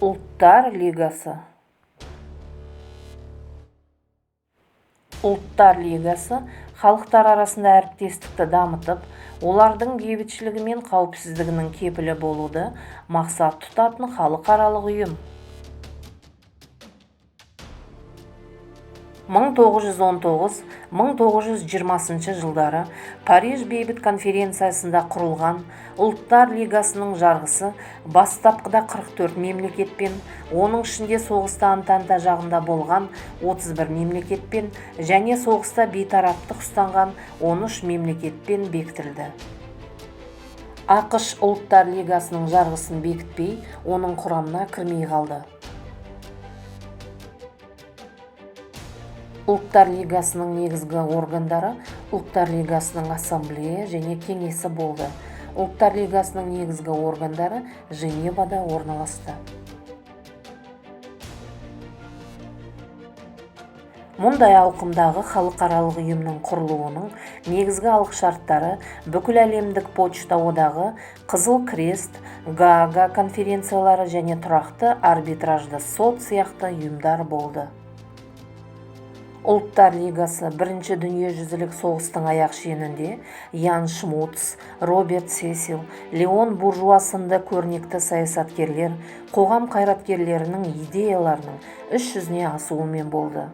Ұлттар лигасы. Ұлттар лигасы халықтар арасында әріптестікті дамытып, олардың бейбітшілігі мен қауіпсіздігінің кепілі болуды мақсат тұтатын халықаралық ұйым. 1919-1920 жылдары Париж бейбіт конференциясында құрылған Ұлттар лигасының жарғысы бастапқыда 44 мемлекетпен, оның ішінде соғыста Антанта жағында болған 31 мемлекетпен және соғыста бейтараптық ұстанған 13 мемлекетпен бекітілді. ақш Ұлттар лигасының жарғысын бекітпей, оның құрамына кірмей қалды. Ұлттар лигасының негізгі органдары Ұлттар лигасының ассамблея және кеңесі болды. Ұлттар лигасының негізгі органдары Женевада орналасты. Мұндай ауқымдағы халықаралық ұйымның құрылуының негізгі алғышарттары бүкіл әлемдік почта одағы, Қызыл крест, Гаага конференциялары және тұрақты арбитражды сот сияқты ұйымдар болды. Ұлттар лигасы Бірінші дүниежүзілік соғыстың аяқ шенінде Ян Шмутц, Роберт Сесил, Леон Буржуа сынды көрнекті саясаткерлер, қоғам қайраткерлерінің идеяларының іс жүзіне асуымен болды.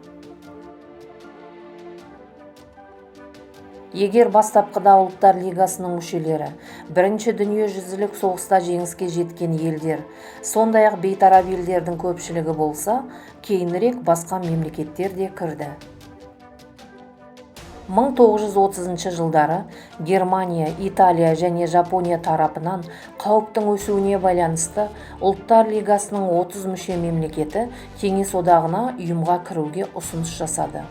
Егер бастапқыда Ұлттар лигасының мүшелері Бірінші дүниежүзілік соғыста жеңіске жеткен елдер, сондай-ақ бейтарап елдердің көпшілігі болса, кейінірек басқа мемлекеттер де кірді. 1930 жылдары Германия, Италия және Жапония тарапынан қауіптің өсуіне байланысты Ұлттар лигасының 30 мүше мемлекеті Кеңес одағына ұйымға кіруге ұсыныс жасады.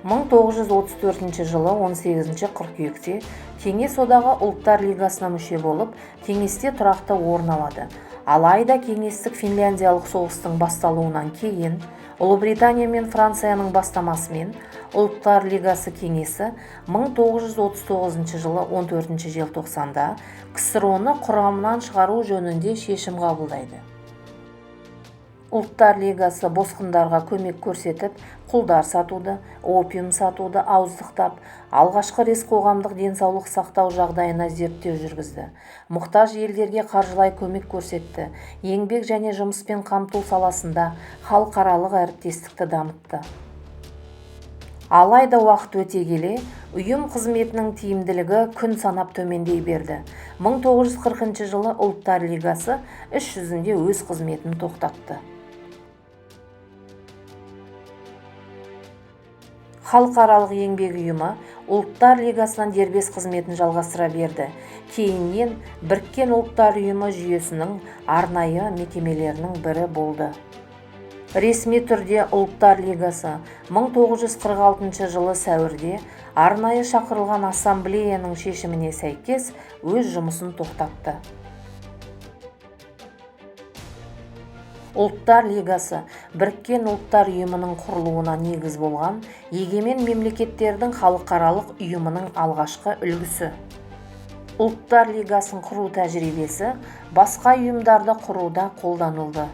1934 жылы 18 қыркүйекте Кеңес одағы Ұлттар лигасына мүше болып, кеңесте тұрақты орын алады. Алайда кеңестік Финляндиялық соғыстың басталуынан кейін Ұлыбритания мен Францияның бастамасымен Ұлттар лигасы кеңесі 1939 жылы 14 желтоқсанда КСРО-ны құрамынан шығару жөнінде шешім қабылдайды. Ұлттар лигасы босқындарға көмек көрсетіп, құлдар сатуды, опиум сатуды ауыздықтап, алғашқы рет қоғамдық денсаулық сақтау жағдайына зерттеу жүргізді. Мұқтаж елдерге қаржылай көмек көрсетті, еңбек және жұмыспен қамту саласында халықаралық әріптестікті дамытты. Алайда уақыт өте келе, ұйым қызметінің тиімділігі күн санап төмендей берді. 1940 жылы Ұлттар лигасы іс жүзінде өз қызметін тоқтатты. Халықаралық еңбек ұйымы Ұлттар лигасынан дербес қызметін жалғастыра берді. Кейіннен Біріккен ұлттар ұйымы жүйесінің арнайы мекемелерінің бірі болды. Ресми түрде Ұлттар лигасы 1946 жылы сәуірде арнайы шақырылған ассамблеяның шешіміне сәйкес өз жұмысын тоқтатты. Ұлттар лигасы Біріккен ұлттар ұйымының құрылуына негіз болған егемен мемлекеттердің халықаралық ұйымының алғашқы үлгісі. Ұлттар лигасын құру тәжірибесі басқа ұйымдарды құруда қолданылды.